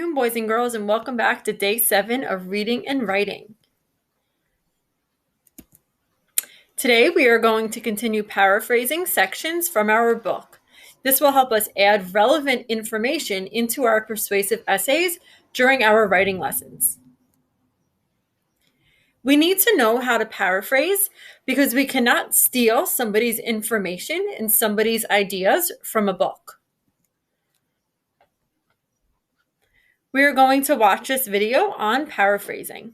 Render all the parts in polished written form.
afternoon, boys and girls, and welcome back to day 7 of reading and writing. Today we are going to continue paraphrasing sections from our book. This will help us add relevant information into our persuasive essays during our writing lessons. We need to know how to paraphrase because we cannot steal somebody's information and somebody's ideas from a book. We are going to watch this video on paraphrasing.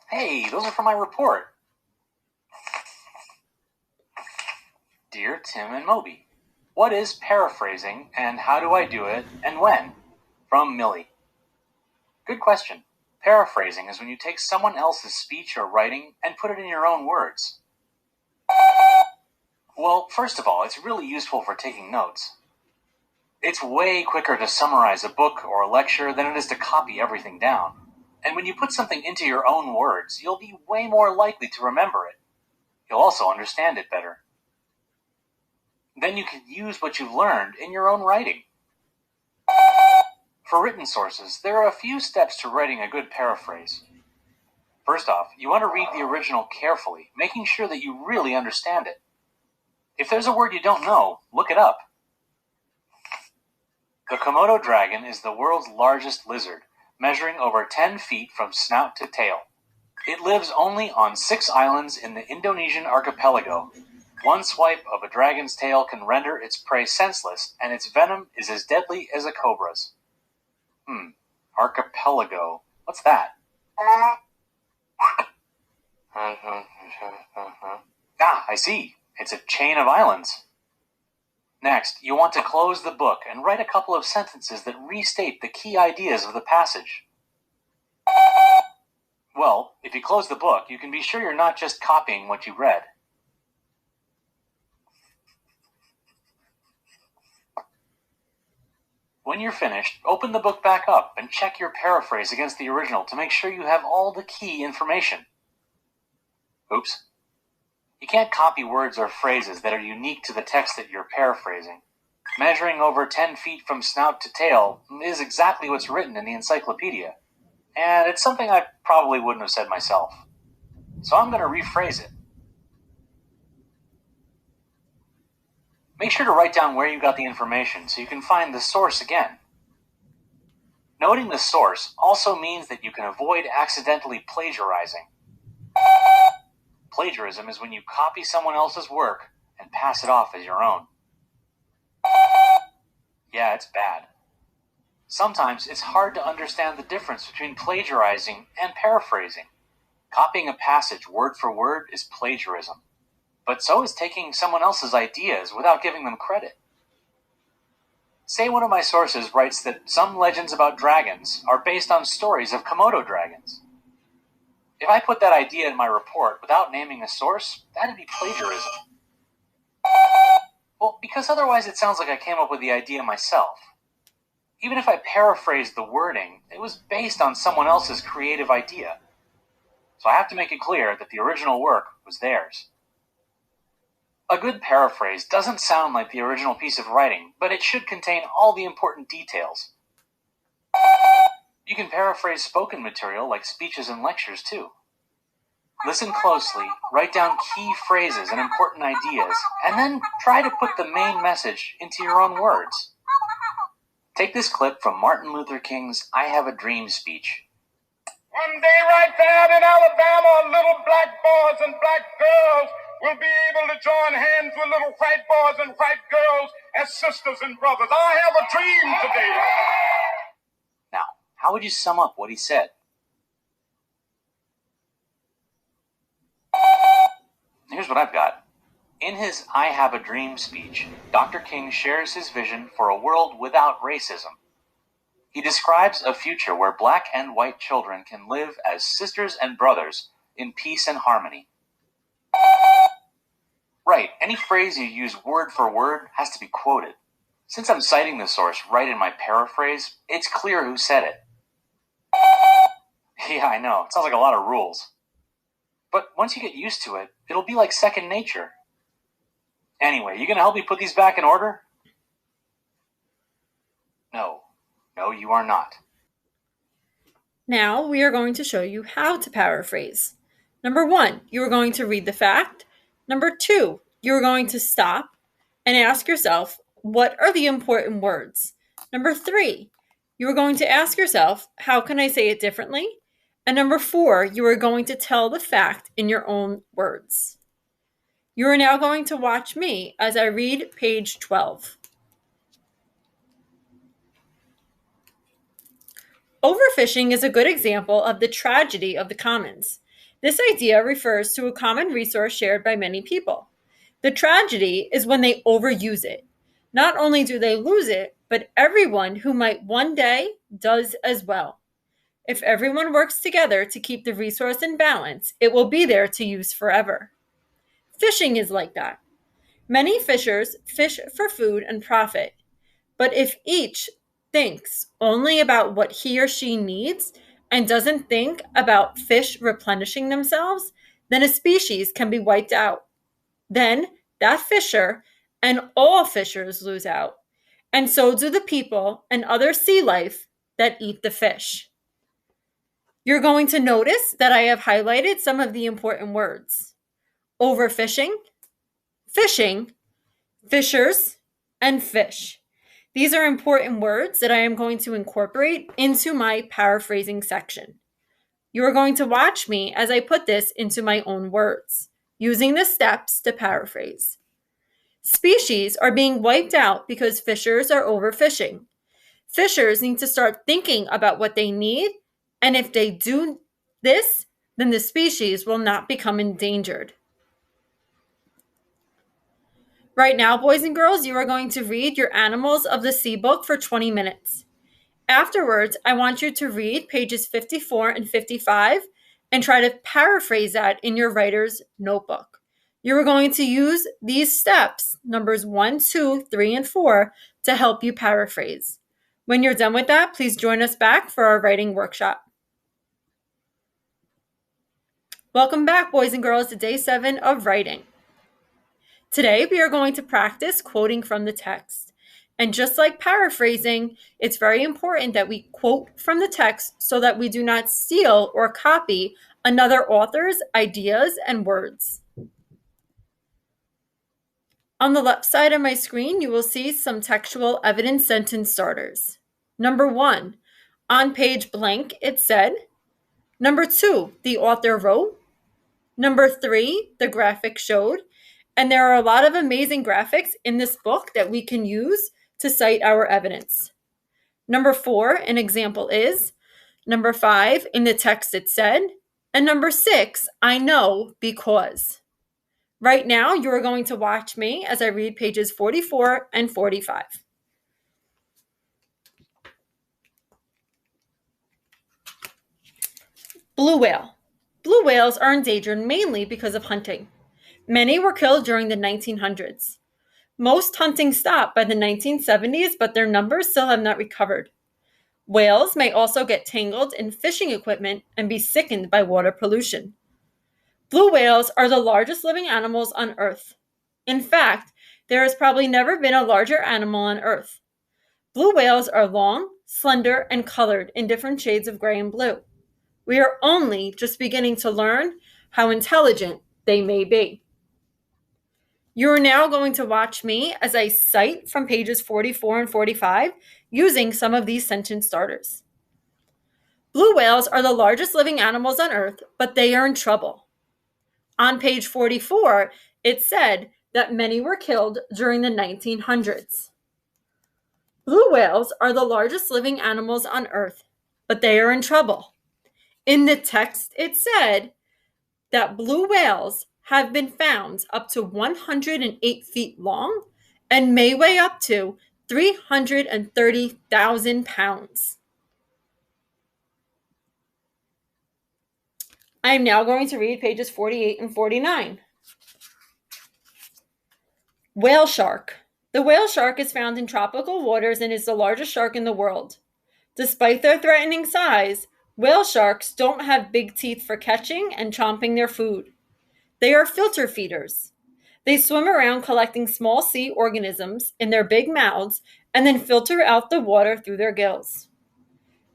Hey, those are for my report. Dear Tim and Moby, what is paraphrasing and how do I do it and when? From Millie. Good question. Paraphrasing is when you take someone else's speech or writing and put it in your own words. Well, first of all, it's really useful for taking notes. It's way quicker to summarize a book or a lecture than it is to copy everything down. And when you put something into your own words, you'll be way more likely to remember it. You'll also understand it better. Then you can use what you've learned in your own writing. For written sources, there are a few steps to writing a good paraphrase. First off, you want to read the original carefully, making sure that you really understand it. If there's a word you don't know, look it up. The Komodo dragon is the world's largest lizard, measuring over 10 feet from snout to tail. It lives only on 6 islands in the Indonesian archipelago. One swipe of a dragon's tail can render its prey senseless, and its venom is as deadly as a cobra's. Archipelago. What's that? I see. It's a chain of islands. Next, you want to close the book and write a couple of sentences that restate the key ideas of the passage. Well, if you close the book, you can be sure you're not just copying what you read. When you're finished, open the book back up and check your paraphrase against the original to make sure you have all the key information. Oops. You can't copy words or phrases that are unique to the text that you're paraphrasing. Measuring over 10 feet from snout to tail is exactly what's written in the encyclopedia, and it's something I probably wouldn't have said myself. So I'm going to rephrase it. Make sure to write down where you got the information so you can find the source again. Noting the source also means that you can avoid accidentally plagiarizing. Plagiarism is when you copy someone else's work and pass it off as your own. Yeah, it's bad. Sometimes it's hard to understand the difference between plagiarizing and paraphrasing. Copying a passage word for word is plagiarism, but so is taking someone else's ideas without giving them credit. Say one of my sources writes that some legends about dragons are based on stories of Komodo dragons. If I put that idea in my report without naming a source, that'd be plagiarism. Well, because otherwise it sounds like I came up with the idea myself. Even if I paraphrased the wording, it was based on someone else's creative idea. So I have to make it clear that the original work was theirs. A good paraphrase doesn't sound like the original piece of writing, but it should contain all the important details. You can paraphrase spoken material like speeches and lectures too. Listen closely, write down key phrases and important ideas, and then try to put the main message into your own words. Take this clip from Martin Luther King's I Have a Dream speech. One day right there in Alabama, little black boys and black girls will be able to join hands with little white boys and white girls as sisters and brothers. I have a dream today. Now, how would you sum up what he said? Here's what I've got. In his I Have a Dream speech, Dr. King shares his vision for a world without racism. He describes a future where black and white children can live as sisters and brothers in peace and harmony. Right, any phrase you use word for word has to be quoted. Since I'm citing the source right in my paraphrase, it's clear who said it. Yeah, I know. It sounds like a lot of rules. But once you get used to it, it'll be like second nature. Anyway, you gonna help me put these back in order? No. No, you are not. Now we are going to show you how to paraphrase. Number 1, you are going to read the fact. Number 2, you are going to stop and ask yourself, what are the important words? Number 3, you are going to ask yourself, how can I say it differently? And number 4, you are going to tell the fact in your own words. You are now going to watch me as I read page 12. Overfishing is a good example of the tragedy of the commons. This idea refers to a common resource shared by many people. The tragedy is when they overuse it. Not only do they lose it, but everyone who might one day does as well. If everyone works together to keep the resource in balance, it will be there to use forever. Fishing is like that. Many fishers fish for food and profit, but if each thinks only about what he or she needs and doesn't think about fish replenishing themselves, then a species can be wiped out. Then that fisher and all fishers lose out, and so do the people and other sea life that eat the fish. You're going to notice that I have highlighted some of the important words: overfishing, fishing, fishers, and fish. These are important words that I am going to incorporate into my paraphrasing section. You are going to watch me as I put this into my own words, using the steps to paraphrase. Species are being wiped out because fishers are overfishing. Fishers need to start thinking about what they need, and if they do this, then the species will not become endangered. Right now, boys and girls, you are going to read your Animals of the Sea book for 20 minutes. Afterwards, I want you to read pages 54 and 55 and try to paraphrase that in your writer's notebook. You are going to use these steps, numbers 1, 2, 3, and 4, to help you paraphrase. When you're done with that, please join us back for our writing workshop. Welcome back, boys and girls, to day 7 of writing. Today, we are going to practice quoting from the text. And just like paraphrasing, it's very important that we quote from the text so that we do not steal or copy another author's ideas and words. On the left side of my screen, you will see some textual evidence sentence starters. Number 1, on page blank, it said. Number 2, the author wrote. Number 3, the graphic showed. And there are a lot of amazing graphics in this book that we can use to cite our evidence. Number 4, an example is. Number 5, in the text it said. And number 6, I know because. Right now, you are going to watch me as I read pages 44 and 45. Blue whale. Blue whales are endangered mainly because of hunting. Many were killed during the 1900s. Most hunting stopped by the 1970s, but their numbers still have not recovered. Whales may also get tangled in fishing equipment and be sickened by water pollution. Blue whales are the largest living animals on Earth. In fact, there has probably never been a larger animal on Earth. Blue whales are long, slender, and colored in different shades of gray and blue. We are only just beginning to learn how intelligent they may be. You are now going to watch me as I cite from pages 44 and 45 using some of these sentence starters. Blue whales are the largest living animals on Earth, but they are in trouble. On page 44, it said that many were killed during the 1900s. Blue whales are the largest living animals on Earth, but they are in trouble. In the text, it said that blue whales have been found up to 108 feet long and may weigh up to 330,000 pounds. I am now going to read pages 48 and 49. Whale shark. The whale shark is found in tropical waters and is the largest shark in the world. Despite their threatening size, Whale sharks don't have big teeth for catching and chomping their food. They are filter feeders. They swim around collecting small sea organisms in their big mouths and then filter out the water through their gills.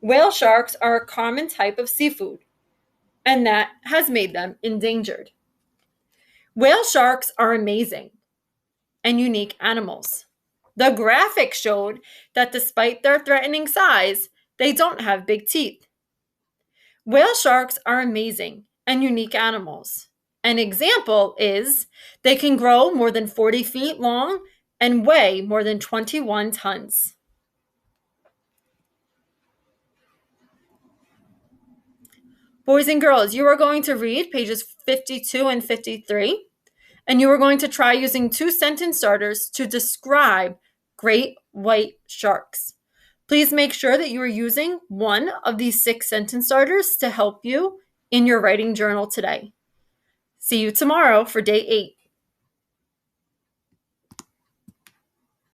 Whale sharks are a common type of seafood, and that has made them endangered. Whale sharks are amazing and unique animals. The graphic showed that despite their threatening size, they don't have big teeth. Whale sharks are amazing and unique animals. An example is they can grow more than 40 feet long and weigh more than 21 tons. Boys and girls, you are going to read pages 52 and 53, and you are going to try using 2 sentence starters to describe great white sharks. Please make sure that you are using one of these 6 sentence starters to help you in your writing journal today. See you tomorrow for day 8.